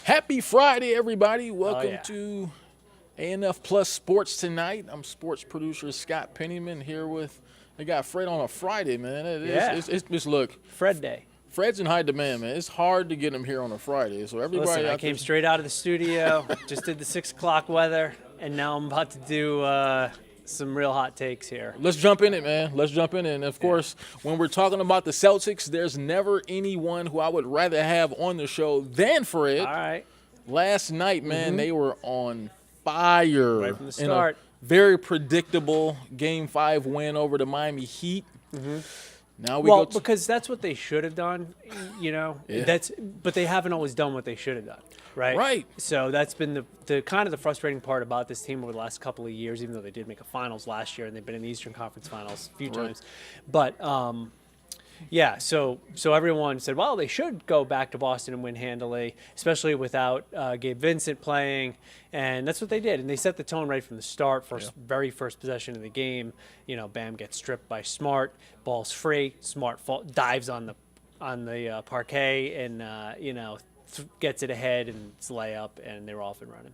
Happy Friday, everybody. Welcome yeah. to ANF Plus Sports Tonight. I'm sports producer Scott Pennyman here with, they got Fred on a Friday, man. It's look, Fred Day. Fred's in high demand, man. It's hard to get him here on a Friday. So everybody Listen, I out came there, straight out of the studio, just did the 6 o'clock weather, and now I'm about to do some real hot takes here. let's jump in it, man. Let's jump in it. And, of course, when we're talking about the Celtics, there's never anyone who I would rather have on the show than Fred. All right. Last night, man, they were on fire. Right from the start. In a very predictable Game 5 win over the Miami Heat. Now we Well, go because that's what they should have done, you know. Yeah. But they haven't always done what they should have done, right? Right. So that's been the kind of the frustrating part about this team over the last couple of years, even though they did make a finals last year and they've been in the Eastern Conference Finals a few times. But yeah, so everyone said, well, they should go back to Boston and win handily, especially without Gabe Vincent playing, and that's what they did. And they set the tone right from the start. Very first possession of the game, you know, Bam gets stripped by Smart, ball's free, Smart dives on the parquet, and gets it ahead, and it's a layup, and they're off and running.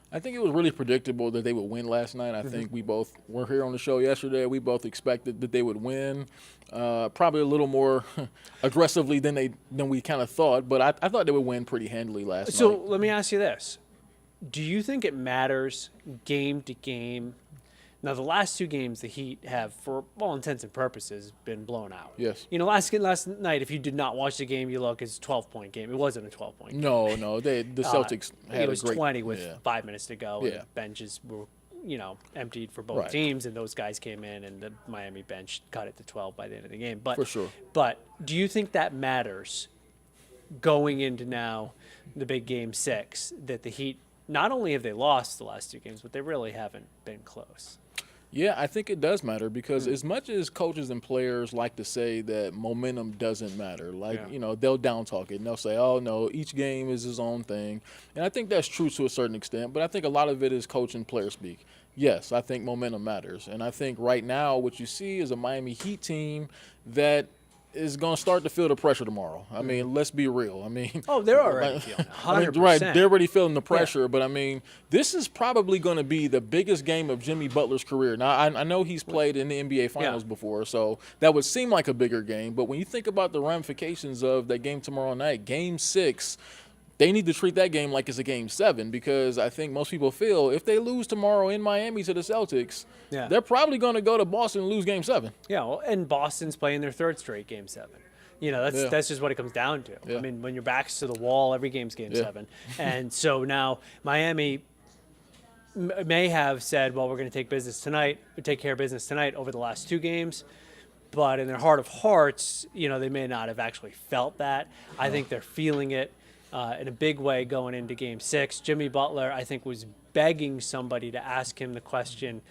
I think it was really predictable that they would win last night. I think we both were here on the show yesterday. We both expected that they would win, probably a little more aggressively than we kind of thought. But I thought they would win pretty handily last night. So let me ask you this. Do you think it matters game to game? Now, the last two games, the Heat have, for all intents and purposes, been blown out. Yes. You know, last night, if you did not watch the game, you look, it's a 12-point game. It wasn't a 12-point game. No, the Celtics had It was a great 20 with 5 minutes to go, Yeah. and benches were, emptied for both Right. teams, and those guys came in, and the Miami bench cut it to 12 by the end of the game. But For sure. But do you think that matters going into now the big Game 6, that the Heat, not only have they lost the last two games, but they really haven't been close? Yeah, I think it does matter because as much as coaches and players like to say that momentum doesn't matter, they'll down talk it and they'll say, oh, no, each game is his own thing. And I think that's true to a certain extent, but I think a lot of it is coach and player speak. Yes, I think momentum matters. And I think right now what you see is a Miami Heat team that is going to start to feel the pressure tomorrow. I mean, let's be real. I mean, they're already feeling it, 100%. Right, they're already feeling the pressure. Yeah. But, I mean, this is probably going to be the biggest game of Jimmy Butler's career. Now, I know he's played in the NBA Finals before, so that would seem like a bigger game. But when you think about the ramifications of that game tomorrow night, Game 6, they need to treat that game like it's a Game 7 because I think most people feel if they lose tomorrow in Miami to the Celtics, they're probably going to go to Boston and lose Game 7. Yeah, well, and Boston's playing their third straight Game 7. You know, that's just what it comes down to. Yeah. I mean, when your back's to the wall, every game's Game 7. And so now Miami may have said, well, we're going to take care of business tonight over the last two games. But in their heart of hearts, they may not have actually felt that. I think they're feeling it. In a big way going into Game 6. Jimmy Butler, I think, was begging somebody to ask him the question,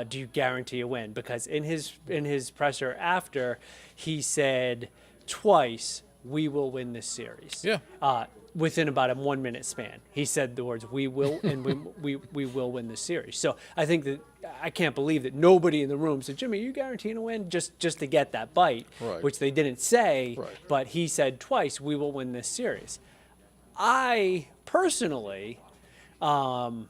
do you guarantee a win? Because in his presser after, he said twice, we will win this series. Yeah. Within about a 1 minute span. He said the words, we will, and we will win this series. So I think that I can't believe that nobody in the room said, Jimmy, you guaranteeing a win? Just to get that bite, which they didn't say, but he said twice, we will win this series. I personally don't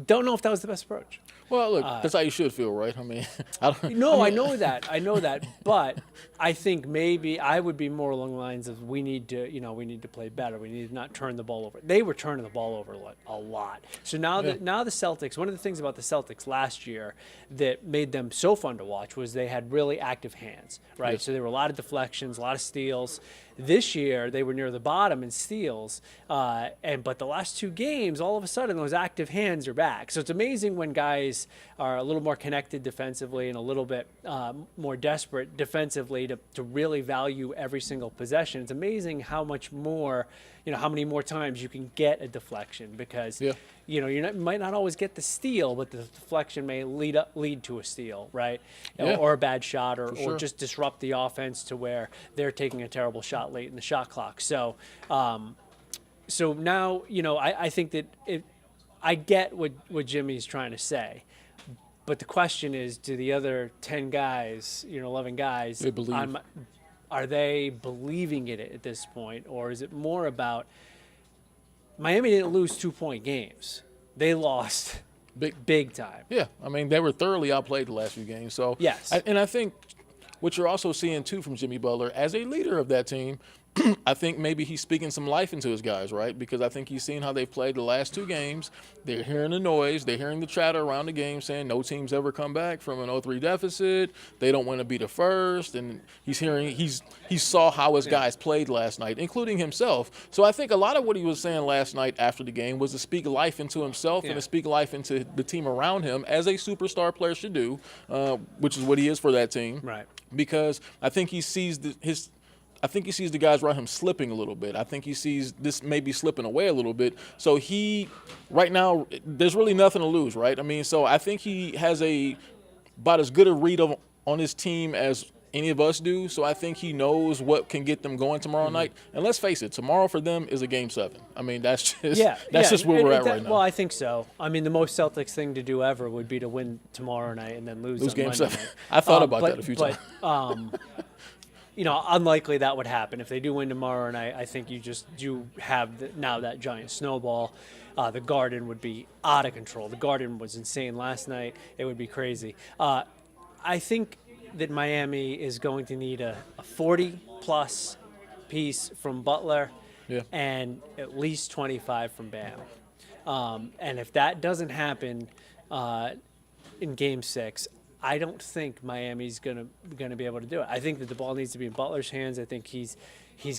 know if that was the best approach. Well, look, that's how you should feel, right? I mean, I know that, but I think maybe I would be more along the lines of we need to play better. We need to not turn the ball over. They were turning the ball over a lot. So now the Celtics, one of the things about the Celtics last year that made them so fun to watch was they had really active hands, right? Yes. So there were a lot of deflections, a lot of steals. This year they were near the bottom in steals, but the last two games, all of a sudden those active hands are back. So it's amazing when guys are a little more connected defensively and a little bit more desperate defensively to really value every single possession. It's amazing how much more, how many more times you can get a deflection because you might not always get the steal, but the deflection may lead to a steal, right? Or a bad shot, or just disrupt the offense to where they're taking a terrible shot late in the shot clock. So, so now I think that I get what Jimmy's trying to say, but the question is, do the other 10 guys, 11 guys, they believe. are they believing it at this point, or is it more about Miami didn't lose 2-point games. They lost big time. Yeah, I mean, they were thoroughly outplayed the last few games. So yes. And I think what you're also seeing, too, from Jimmy Butler, as a leader of that team, I think maybe he's speaking some life into his guys, right? Because I think he's seen how they've played the last 2 games. They're hearing the noise. They're hearing the chatter around the game saying no team's ever come back from an 0-3 deficit. They don't want to be the first. And he saw how his guys played last night, including himself. So I think a lot of what he was saying last night after the game was to speak life into himself and to speak life into the team around him, as a superstar player should do, which is what he is for that team. Right. Because I think he sees I think he sees the guys around him slipping a little bit. I think he sees this maybe slipping away a little bit. So right now, there's really nothing to lose, right? I mean, so I think he has about as good a read on his team as any of us do. So I think he knows what can get them going tomorrow night. And let's face it, tomorrow for them is a Game 7. I mean, that's just where we're at right now. Well, I think so. I mean, the most Celtics thing to do ever would be to win tomorrow night and then lose on Game Monday 7. night. I thought about that a few times. Unlikely that would happen. If they do win tomorrow night, I think you have now that giant snowball. The Garden would be out of control. The Garden was insane last night. It would be crazy. I think that Miami is going to need a 40-plus piece from Butler and at least 25 from Bam. And if that doesn't happen in Game 6, I don't think Miami's gonna be able to do it. I think that the ball needs to be in Butler's hands. I think he's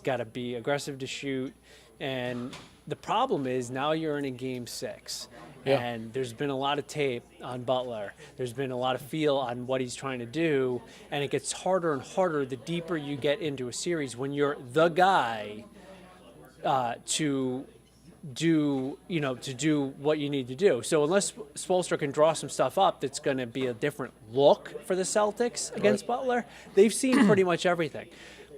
got to be aggressive to shoot. And the problem is now you're in a Game 6. Yeah. And there's been a lot of tape on Butler. There's been a lot of feel on what he's trying to do. And it gets harder and harder the deeper you get into a series when you're the guy to do what you need to do. So unless Spoelstra can draw some stuff up that's going to be a different look for the Celtics against Butler, they've seen pretty much everything.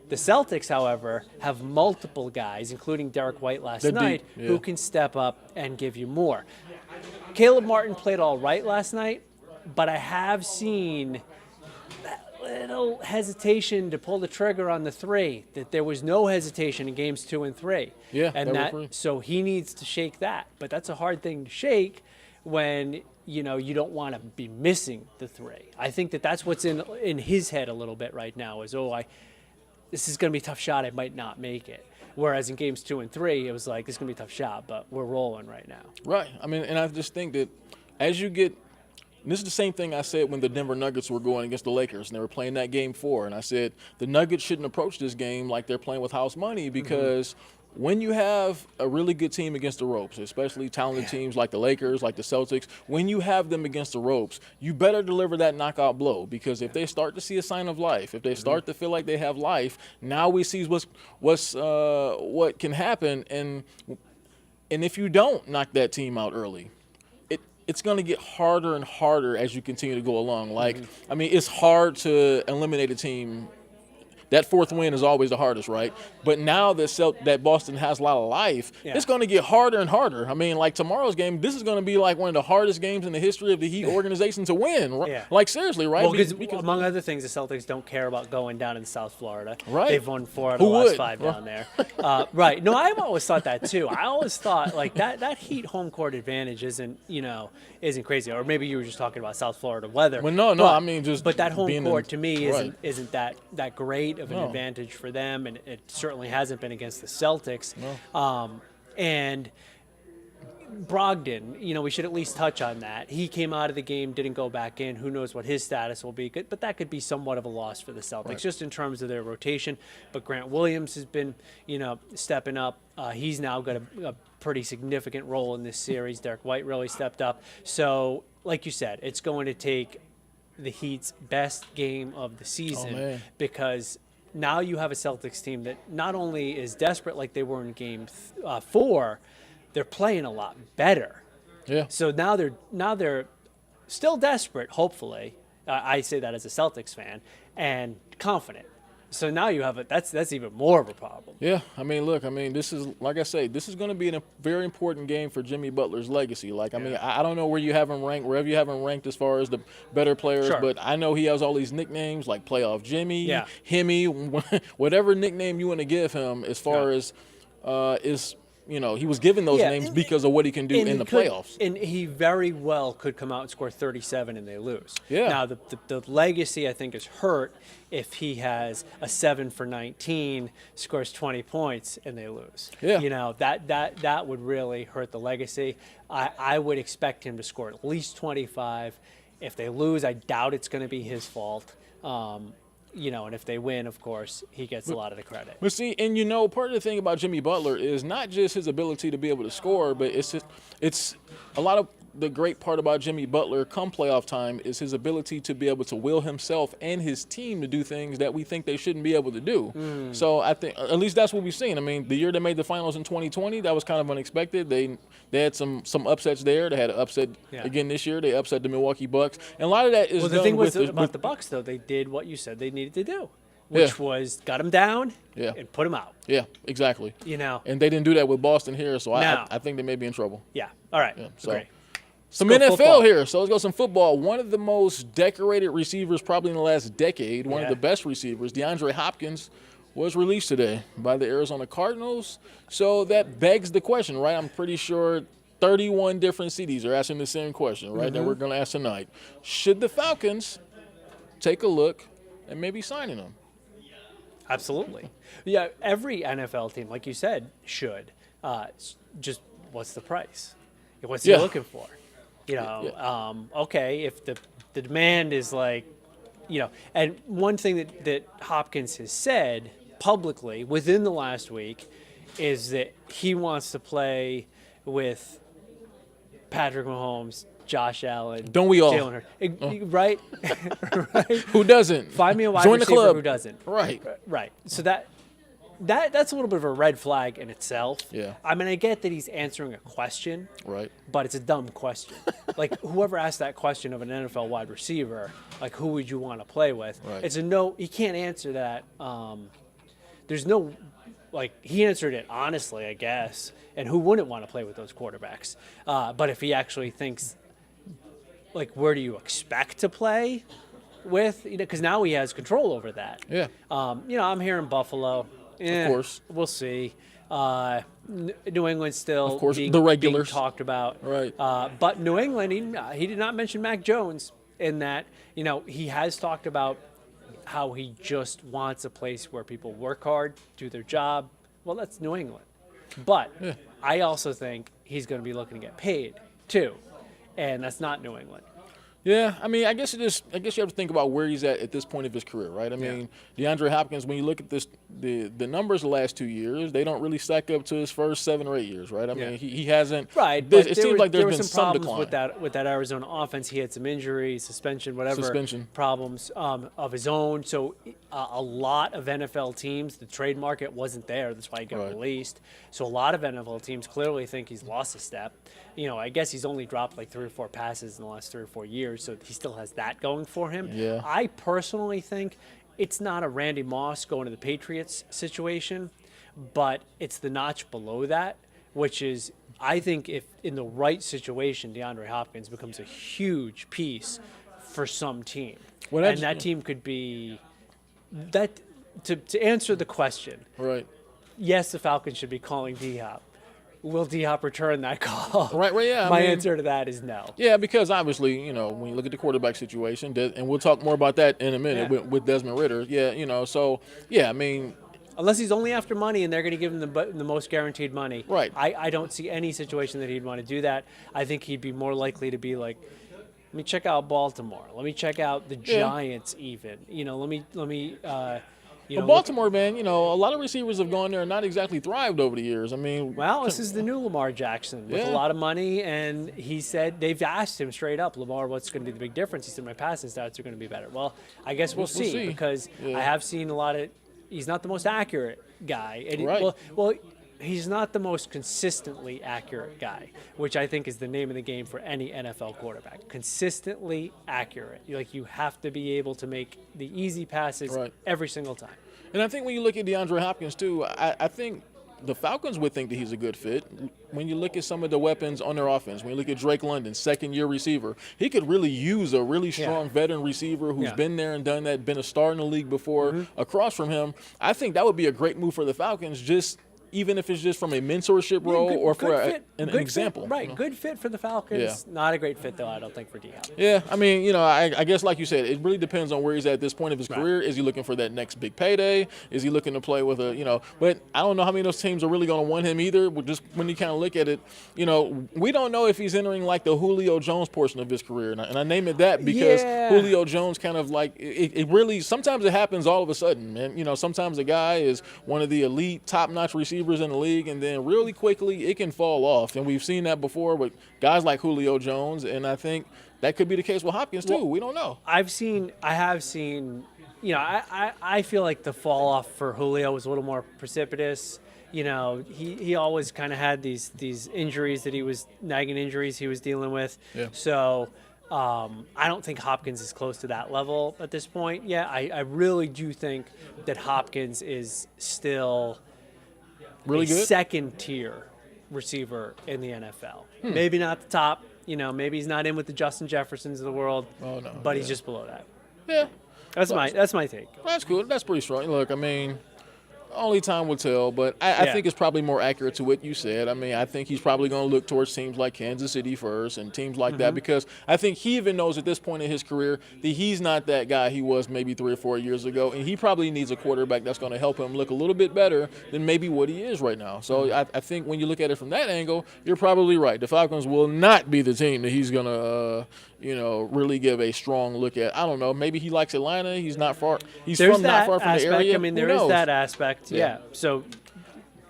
The Celtics, however, have multiple guys, including Derek White last night, who can step up and give you more. Caleb Martin played all right last night, but I have seen that little hesitation to pull the trigger on the 3, that there was no hesitation in games 2 and 3. Yeah, and so he needs to shake that. But that's a hard thing to shake when you don't want to be missing the 3. I think that's what's in his head a little bit right now is, this is going to be a tough shot. I might not make it. Whereas in games 2 and 3, it was like, this is going to be a tough shot, but we're rolling right now. Right. I mean, and I just think that as you get – this is the same thing I said when the Denver Nuggets were going against the Lakers and they were playing that Game 4. And I said the Nuggets shouldn't approach this game like they're playing with house money because when you have a really good team against the ropes, especially talented teams like the Lakers, like the Celtics, when you have them against the ropes, you better deliver that knockout blow because if they start to see a sign of life, if they start to feel like they have life, now we see what can happen. And if you don't knock that team out early, it's going to get harder and harder as you continue to go along. I mean, it's hard to eliminate a team. That 4th win is always the hardest, right? But now that Boston has a lot of life, it's going to get harder and harder. I mean, like tomorrow's game, this is going to be like one of the hardest games in the history of the Heat organization to win. Yeah. Like, seriously, right? Well, because among other things, the Celtics don't care about going down in South Florida. Right. They've won 4 out of the last 5 down there. Right. No, I've always thought that, too. I always thought, like, that Heat home court advantage isn't crazy. Or maybe you were just talking about South Florida weather. Well, no, I mean, just But that home court, to me, isn't that great of an advantage for them, and it certainly hasn't been against the Celtics. No. And Brogdon, we should at least touch on that. He came out of the game, didn't go back in. Who knows what his status will be? But that could be somewhat of a loss for the Celtics, just in terms of their rotation. But Grant Williams has been, stepping up. He's now got a pretty significant role in this series. Derek White really stepped up. So, like you said, it's going to take the Heat's best game of the season because now you have a Celtics team that not only is desperate like they were in Game 4, they're playing a lot better. Yeah. So now they're still desperate, hopefully. I say that as a Celtics fan, and confident. So now you have that's even more of a problem. Yeah, I mean, look, this is, like I say, this is going to be a very important game for Jimmy Butler's legacy. I don't know where you have him ranked, wherever you have him ranked as far as the better players, but I know he has all these nicknames like Playoff Jimmy, Himmy, whatever nickname you want to give him as far as is he was given those names because of what he can do in the playoffs. And he very well could come out and score 37 and they lose. Yeah. Now, the legacy, I think, is hurt if he has a 7 for 19, scores 20 points, and they lose. Yeah. That would really hurt the legacy. I would expect him to score at least 25. If they lose, I doubt it's going to be his fault. And if they win, of course, he gets a lot of the credit. But see, and part of the thing about Jimmy Butler is not just his ability to be able to score, but it's a lot of the great part about Jimmy Butler come playoff time is his ability to be able to will himself and his team to do things that we think they shouldn't be able to do. So I think at least that's what we've seen. I mean, the year they made the finals in 2020, that was kind of unexpected. They had some upsets there. They had an upset again this year. They upset the Milwaukee Bucks. And a lot of that is the thing about the Bucks, though, they did what you said they needed to do, which was got him down and put him out. Yeah, exactly. And they didn't do that with Boston here, so I think they may be in trouble. Yeah. All right. Yeah, so. Great. Some NFL football here, so let's go some football. One of the most decorated receivers probably in the last decade, one of the best receivers, DeAndre Hopkins, was released today by the Arizona Cardinals. So that begs the question, right? I'm pretty sure 31 different cities are asking the same question, right, that we're going to ask tonight. Should the Falcons take a look and maybe signing him? Absolutely. Yeah, every NFL team, like you said, should. Just what's the price? What's he looking for? Okay, if the demand is like, and one thing that Hopkins has said publicly within the last week is that he wants to play with Patrick Mahomes, Josh Allen. Don't we all? Jalen Hurts. Right? Right? Who doesn't? Find me a wide Join the receiver club. who doesn't. Right. Right. So that's a little bit of a red flag in itself. Yeah. I mean, I get that he's answering a question. Right. But it's a dumb question. Like, whoever asked that question of an NFL wide receiver, like, who would you want to play with? Right. It's a no. He can't answer that. There's no, he answered it honestly, I guess. And who wouldn't want to play with those quarterbacks? But if he actually thinks, where do you expect to play with? Because now he has control over that. Yeah. I'm here in Buffalo. Of course. We'll see. New England still of course, being, the regulars. being talked about. Right. But New England, he did not mention Mac Jones in that, he has talked about how he just wants a place where people work hard, do their job. Well, that's New England. But I also think he's going to be looking to get paid, too. And that's not New England. Yeah, I mean, I guess you have to think about where he's at this point of his career, right? I mean, DeAndre Hopkins, when you look at the numbers the last 2 years, they don't really stack up to his first 7 or 8 years, right? I mean, he hasn't. Right, but it seems like there there's were been some problems decline with that Arizona offense. He had some injuries, suspension problems of his own. So a lot of NFL teams, the trade market wasn't there. That's why he got released. So a lot of NFL teams clearly think he's lost a step. I guess he's only dropped 3 or 4 passes in the last 3 or 4 years, so he still has that going for him. Yeah. I personally think it's not a Randy Moss going to the Patriots situation, but it's the notch below that, which is I think if in the right situation, DeAndre Hopkins becomes a huge piece for some team. And that team could be that to answer the question. Right. Yes, the Falcons should be calling D-Hop. Will D-Hop return that call? Right, yeah. My answer to that is no. Yeah, because obviously, when you look at the quarterback situation, and we'll talk more about that in a minute with Desmond Ridder. Yeah, so, yeah, I mean. Unless he's only after money and they're going to give him the most guaranteed money. Right. I don't see any situation that he'd want to do that. I think he'd be more likely to be like, let me check out Baltimore. Let me check out the Giants even. Let me Baltimore, man, a lot of receivers have gone there and not exactly thrived over the years. I mean, well, this is the new Lamar Jackson with a lot of money, and he said they've asked him straight up, Lamar, what's going to be the big difference? He said my passing stats are going to be better. Well, I guess we'll see because I have seen a lot of. He's not the most accurate guy. Right. Well, he's not the most consistently accurate guy, which I think is the name of the game for any NFL quarterback. Consistently accurate. You have to be able to make the easy passes every single time. And I think when you look at DeAndre Hopkins, too, I think the Falcons would think that he's a good fit. When you look at some of the weapons on their offense, when you look at Drake London, second-year receiver, he could really use a really strong veteran receiver who's been there and done that, been a star in the league before, across from him. I think that would be a great move for the Falcons, just even if it's just from a mentorship role or for an example. Fit, right, good fit for the Falcons. Not a great fit, though, I don't think, for D-Hop. Yeah, I mean, I guess like you said, it really depends on where he's at this point of his career. Is he looking for that next big payday? Is he looking to play with but I don't know how many of those teams are really going to want him either. Just when you kind of look at it, we don't know if he's entering like the Julio Jones portion of his career. And I name it that because Julio Jones kind of like, it really, sometimes it happens all of a sudden, man. Sometimes a guy is one of the elite top-notch receivers in the league, and then really quickly it can fall off. And we've seen that before with guys like Julio Jones, and I think that could be the case with Hopkins too. We don't know. I have seen, I feel like the fall off for Julio was a little more precipitous. He always kind of had these injuries nagging injuries he was dealing with. Yeah. So I don't think Hopkins is close to that level at this point. Yeah, I really do think that Hopkins is still really good second tier receiver in the NFL. Maybe not the top. Maybe he's not in with the Justin Jeffersons of the world. Oh no. But he's just below that. Yeah. That's my take. That's good. That's pretty strong. Look, I mean, only time will tell, but I think it's probably more accurate to what you said. I mean, I think he's probably going to look towards teams like Kansas City first and teams like that, because I think he even knows at this point in his career that he's not that guy he was maybe 3 or 4 years ago, and he probably needs a quarterback that's going to help him look a little bit better than maybe what he is right now. So I think when you look at it from that angle, you're probably right. The Falcons will not be the team that he's going to really give a strong look at. I don't know. Maybe he likes Atlanta. He's not far. Not far from the area. I mean, there is that aspect. Yeah. So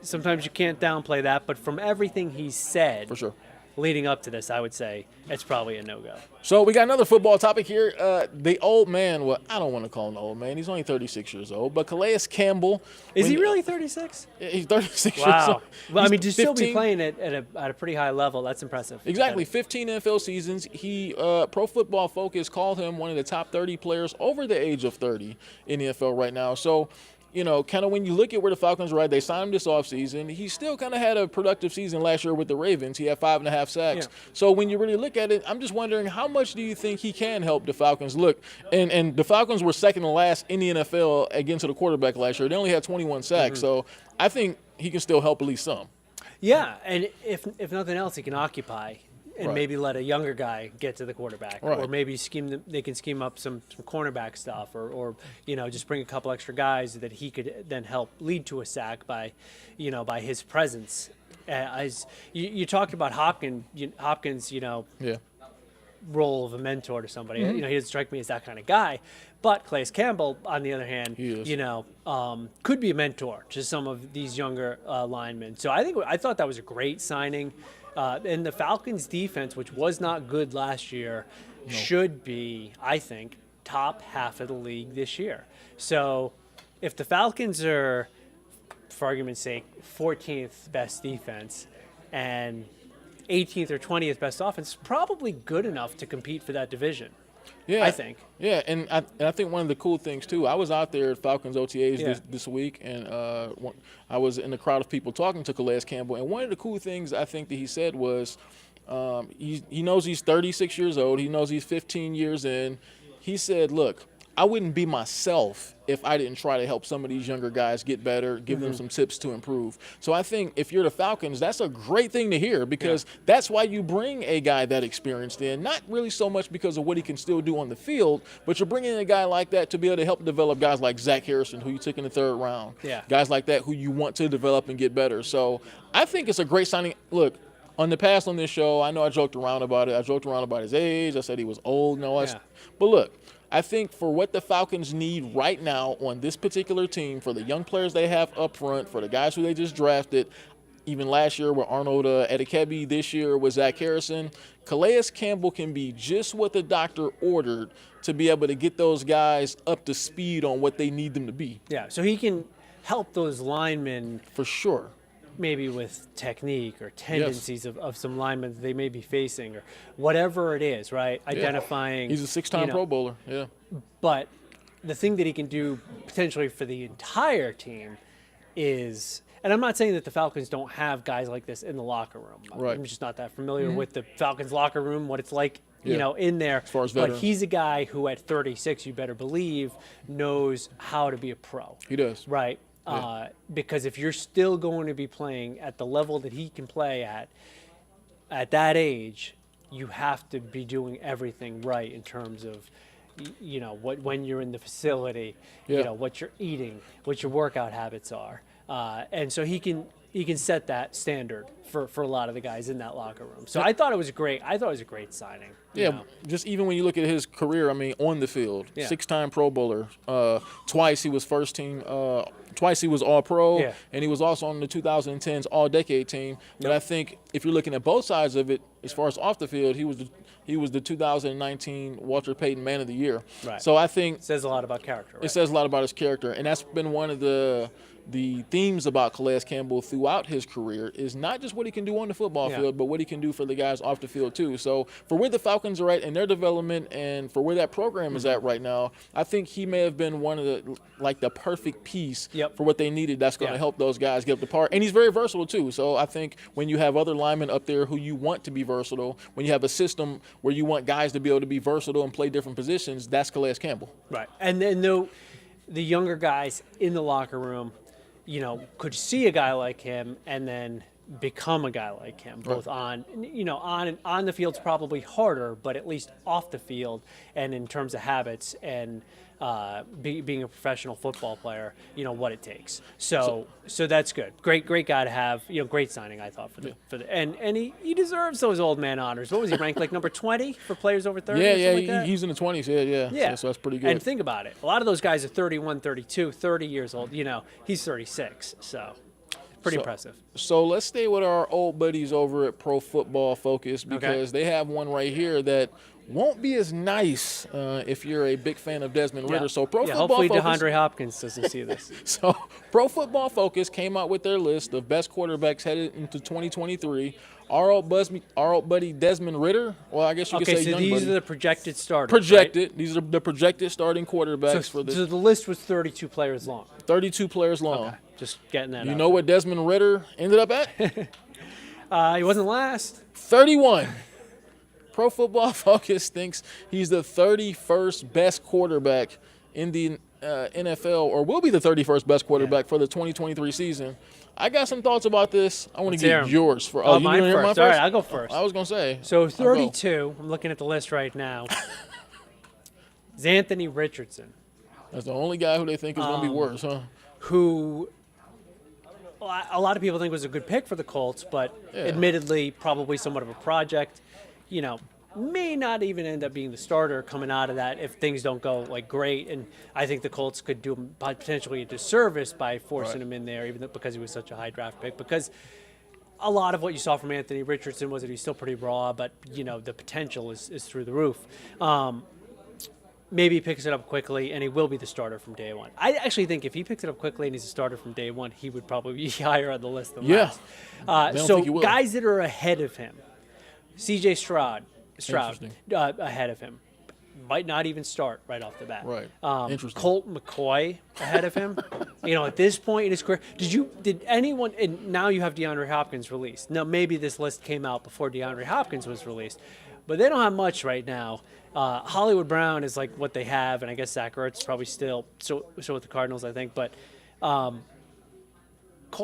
sometimes you can't downplay that, but from everything he said, for sure, leading up to this, I would say it's probably a no-go. So we got another football topic here. The old man, well, I don't want to call him the old man. He's only 36 years old. But Calais Campbell. Is he really 36? He's 36 years old. Well, I mean, to still be playing at a pretty high level, that's impressive. Exactly. 15 NFL seasons. He Pro Football Focus called him one of the top 30 players over the age of 30 in the NFL right now. So, kind of when you look at where the Falcons are at, they signed him this offseason. He still kind of had a productive season last year with the Ravens. He had 5.5 sacks. Yeah. So when you really look at it, I'm just wondering, how much do you think he can help the Falcons look? And the Falcons were second to last in the NFL against the quarterback last year. They only had 21 sacks. So I think he can still help at least some. Yeah, and if nothing else, he can occupy and maybe let a younger guy get to the quarterback, or maybe they can scheme up some cornerback stuff, or just bring a couple extra guys that he could then help lead to a sack by his presence. As you talked about Hopkins, role of a mentor to somebody. He doesn't strike me as that kind of guy. But Calais Campbell, on the other hand, could be a mentor to some of these younger linemen. So I thought that was a great signing. And the Falcons' defense, which was not good last year, should be, I think, top half of the league this year. So if the Falcons are, for argument's sake, 14th best defense and 18th or 20th best offense, probably good enough to compete for that division. Yeah, I think. Yeah, and I think one of the cool things too, I was out there at Falcons OTAs this week, and I was in the crowd of people talking to Calais Campbell, and one of the cool things I think that he said was he knows he's 36 years old. He knows he's 15 years in. He said, look, I wouldn't be myself if I didn't try to help some of these younger guys get better, give them some tips to improve. So I think if you're the Falcons, that's a great thing to hear, because that's why you bring a guy that experienced in, not really so much because of what he can still do on the field, but you're bringing in a guy like that to be able to help develop guys like Zach Harrison, who you took in the 3rd round, guys like that who you want to develop and get better. So I think it's a great signing. Look, on the past on this show, I know I joked around about it. I joked around about his age. I said he was old. But look, I think for what the Falcons need right now on this particular team, for the young players they have up front, for the guys who they just drafted, even last year with Arnold Edekebe, this year with Zach Harrison, Calais Campbell can be just what the doctor ordered to be able to get those guys up to speed on what they need them to be. Yeah, so he can help those linemen. For sure. Maybe with technique or tendencies of some linemen that they may be facing, or whatever it is, right? Identifying. He's a 6-time Pro Bowler, But the thing that he can do potentially for the entire team is, and I'm not saying that the Falcons don't have guys like this in the locker room. I'm just not that familiar with the Falcons locker room, what it's like, in there. As far as veterans. But he's a guy who at 36, you better believe, knows how to be a pro. He does. Right? Because if you're still going to be playing at the level that he can play at that age, you have to be doing everything right in terms of, when you're in the facility, what you're eating, what your workout habits are. And so he can set that standard for a lot of the guys in that locker room. So I thought it was great. I thought it was a great signing. Yeah, just even when you look at his career, I mean, on the field, 6-time Pro Bowler, twice he was first team, twice he was All-Pro, and he was also on the 2010s All-Decade team. But I think if you're looking at both sides of it, as far as off the field, he was the 2019 Walter Payton Man of the Year. Right. So I think it says a lot about character. Right? It says a lot about his character, and that's been one of the themes about Calais Campbell throughout his career is not just what he can do on the football field, but what he can do for the guys off the field too. So for where the Falcons are at in their development and for where that program is at right now, I think he may have been one of the perfect piece for what they needed that's going to help those guys get up the part. And he's very versatile too. So I think when you have other linemen up there who you want to be versatile, when you have a system where you want guys to be able to be versatile and play different positions, that's Calais Campbell. Right. And then the younger guys in the locker room, could see a guy like him and then become a guy like him, both on the field's probably harder, but at least off the field and in terms of habits and being a professional football player, what it takes. So that's good. Great guy to have. Great signing, I thought, for the and he deserves those old man honors. What was he ranked, like number 20 for players over 30? He's in the 20s. Yeah. So that's pretty good. And think about it. A lot of those guys are 31, 32, 30 years old. He's 36. So pretty impressive. So let's stay with our old buddies over at Pro Football Focus because they have one right here that won't be as nice if you're a big fan of Desmond Ridder. So Pro Football hopefully Focus. DeAndre Hopkins doesn't see this. So Pro Football Focus came out with their list of best quarterbacks headed into 2023. Our old buddy Desmond Ridder. Well, I guess you could say so young these buddy. are the projected starters. Projected. Right? These are the projected starting quarterbacks for this. So the list was 32 players long. 32 players long. Okay. Just getting that. You know what Desmond Ridder ended up at? He wasn't last. 31. Pro Football Focus thinks he's the 31st best quarterback in the NFL, or will be the 31st best quarterback for the 2023 season. I got some thoughts about this. I want to get yours for. Oh, mine first. All right, I'll go first. I was gonna say. So 32. I'm looking at the list right now. Is Anthony Richardson. That's the only guy who they think is gonna be worse, huh? Who a lot of people think was a good pick for the Colts, but admittedly probably somewhat of a project. May not even end up being the starter coming out of that if things don't go great. And I think the Colts could do him potentially a disservice by forcing him in there, even because he was such a high draft pick. Because a lot of what you saw from Anthony Richardson was that he's still pretty raw, but the potential is through the roof. Maybe he picks it up quickly, and he will be the starter from day one. I actually think if he picks it up quickly and he's a starter from day one, he would probably be higher on the list than last. So guys that are ahead of him, C.J. Stroud ahead of him. Might not even start right off the bat. Right. Interesting. Colt McCoy ahead of him. At this point in his career, did anyone? And now you have DeAndre Hopkins released. Now maybe this list came out before DeAndre Hopkins was released, but they don't have much right now. Hollywood Brown is like what they have, and I guess Zach Ertz probably still so with the Cardinals, I think. But Colt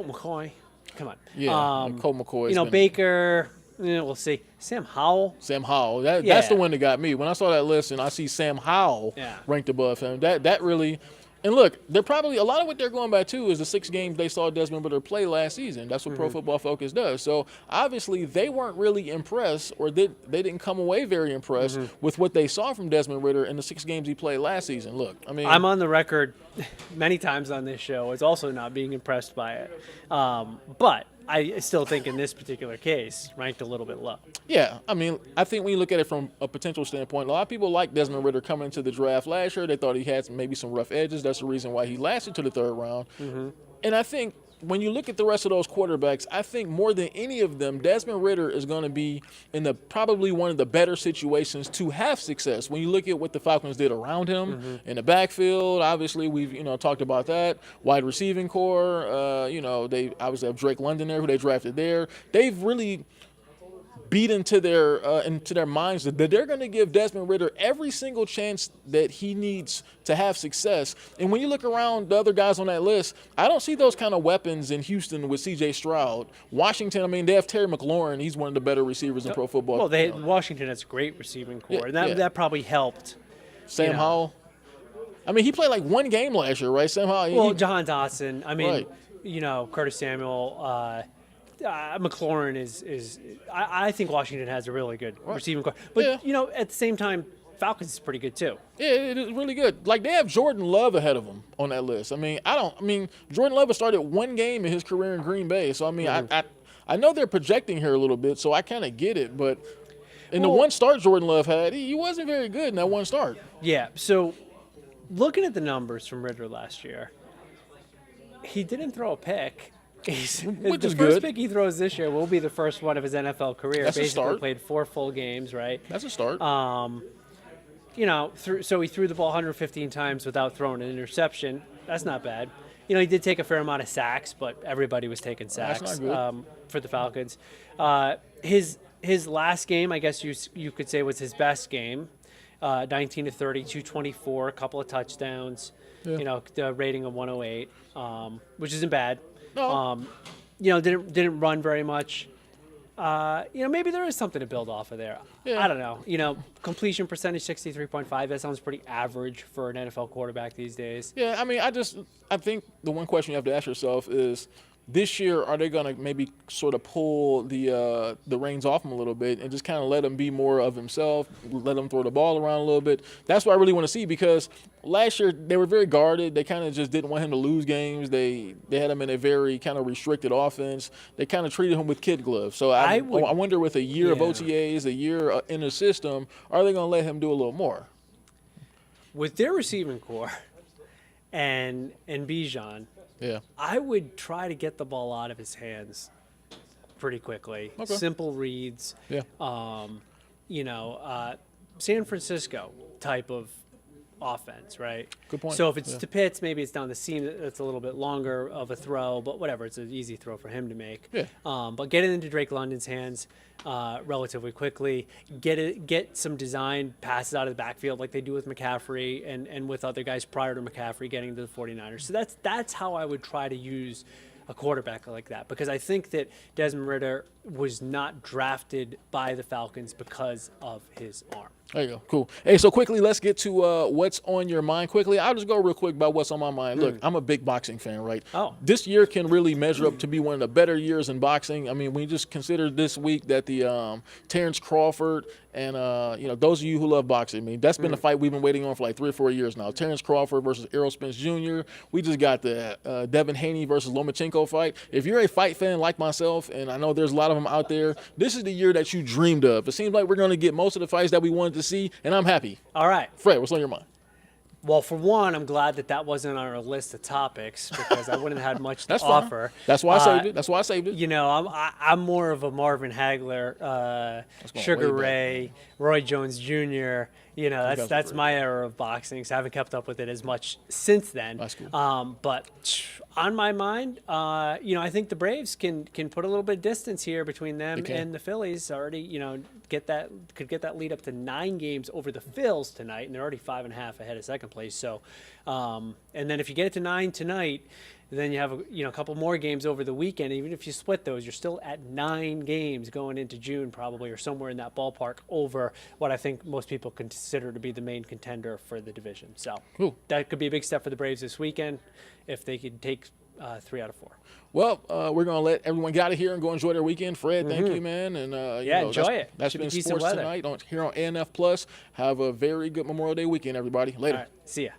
McCoy, come on. Yeah. Colt McCoy. Baker. We'll see. Sam Howell. That's the one that got me. When I saw that list and I see Sam Howell ranked above him, that really – and look, they're probably – a lot of what they're going by, too, is the 6 games they saw Desmond Ridder play last season. That's what Pro Football Focus does. So, obviously, they weren't really impressed or they didn't come away very impressed with what they saw from Desmond Ridder in the 6 games he played last season. Look, I mean – I'm on the record many times on this show as also not being impressed by it. But – I still think in this particular case, ranked a little bit low. Yeah, I mean, I think when you look at it from a potential standpoint, a lot of people like Desmond Ridder coming into the draft last year. They thought he had maybe some rough edges. That's the reason why he lasted to the 3rd round. And I think when you look at the rest of those quarterbacks, I think more than any of them, Desmond Ridder is going to be in probably one of the better situations to have success. When you look at what the Falcons did around him in the backfield, obviously we've talked about that. Wide receiving core, they obviously have Drake London there, who they drafted there. They've really beat into their minds that they're going to give Desmond Ridder every single chance that he needs to have success. And when you look around the other guys on that list, I don't see those kind of weapons in Houston with C.J. Stroud. Washington, I mean, they have Terry McLaurin. He's one of the better receivers in pro football. Well, Washington has a great receiving core, and that probably helped. Sam Howell. I mean, he played like one game last year, right? Sam Howell. Well, Jahan Dotson. I mean, Curtis Samuel. McLaurin is. I think Washington has a really good receiving core, but at the same time, Falcons is pretty good too. Yeah, it is really good. Like, they have Jordan Love ahead of them on that list. I mean, Jordan Love has started one game in his career in Green Bay, so I mean, I know they're projecting here a little bit, so I kind of get it, but in the one start Jordan Love had, he wasn't very good in that one start. Yeah. So, looking at the numbers from Ridder last year, he didn't throw a pick. Which the is first good. pick he throws this year will be the first one of his NFL career. That's a Basically start. Played 4 full games, right? That's a start. So he threw the ball 115 times without throwing an interception. That's not bad. He did take a fair amount of sacks, but everybody was taking sacks That's not good. For the Falcons. His last game, I guess you could say, was his best game. 19 to 30, 224, a couple of touchdowns. Yeah. The rating of 108, which isn't bad. No. Didn't run very much. Maybe there is something to build off of there. Yeah. I don't know. Completion percentage 63.5. That sounds pretty average for an NFL quarterback these days. Yeah, I mean, I think the one question you have to ask yourself is, this year, are they going to maybe sort of pull the reins off him a little bit and just kind of let him be more of himself, let him throw the ball around a little bit? That's what I really want to see, because last year they were very guarded. They kind of just didn't want him to lose games. They had him in a very kind of restricted offense. They kind of treated him with kid gloves. So I wonder, with a year of OTAs, a year in the system, are they going to let him do a little more? With their receiving core and Bijan, I would try to get the ball out of his hands pretty quickly. Okay. Simple reads. Yeah. San Francisco type of offense, right? Good point. So if it's to Pitts, maybe it's down the seam. That's a little bit longer of a throw, but whatever. It's an easy throw for him to make. Yeah. But get it into Drake London's hands relatively quickly. Get some design passes out of the backfield like they do with McCaffrey and with other guys prior to McCaffrey getting to the 49ers. So that's how I would try to use a quarterback like that, because I think that Desmond Ridder was not drafted by the Falcons because of his arm. There you go. Cool. Hey, so quickly, let's get to what's on your mind quickly. I'll just go real quick about what's on my mind. Look, I'm a big boxing fan, right? Oh. This year can really measure up to be one of the better years in boxing. I mean, we just consider this week that the Terrence Crawford and, those of you who love boxing, I mean, that's been the fight we've been waiting on for like 3 or 4 years now. Terrence Crawford versus Errol Spence Jr. We just got the Devin Haney versus Lomachenko fight. If you're a fight fan like myself, and I know there's a lot of them out there, this is the year that you dreamed of. It seems like we're going to get most of the fights that we wanted to see, and I'm happy. All right. Fred, what's on your mind? Well, for one, I'm glad that wasn't on our list of topics, because I wouldn't have had much to offer. That's why I saved it. I'm more of a Marvin Hagler, Sugar Ray, Roy Jones Jr. That's my era of boxing, so I haven't kept up with it as much since then. That's cool. But on my mind, I think the Braves can put a little bit of distance here between them and the Phillies. Already, could get that lead up to 9 games over the Phils tonight, and they're already 5.5 ahead of second place. So, and then if you get it to 9 tonight, then you have a couple more games over the weekend. Even if you split those, you're still at 9 games going into June, probably, or somewhere in that ballpark, over what I think most people consider to be the main contender for the division. So that could be a big step for the Braves this weekend if they could take 3 out of 4. Well, we're going to let everyone get out of here and go enjoy their weekend. Fred, thank you, man. And enjoy it. That's been Sports Tonight here on ANF Plus. Have a very good Memorial Day weekend, everybody. Later. All right, see ya.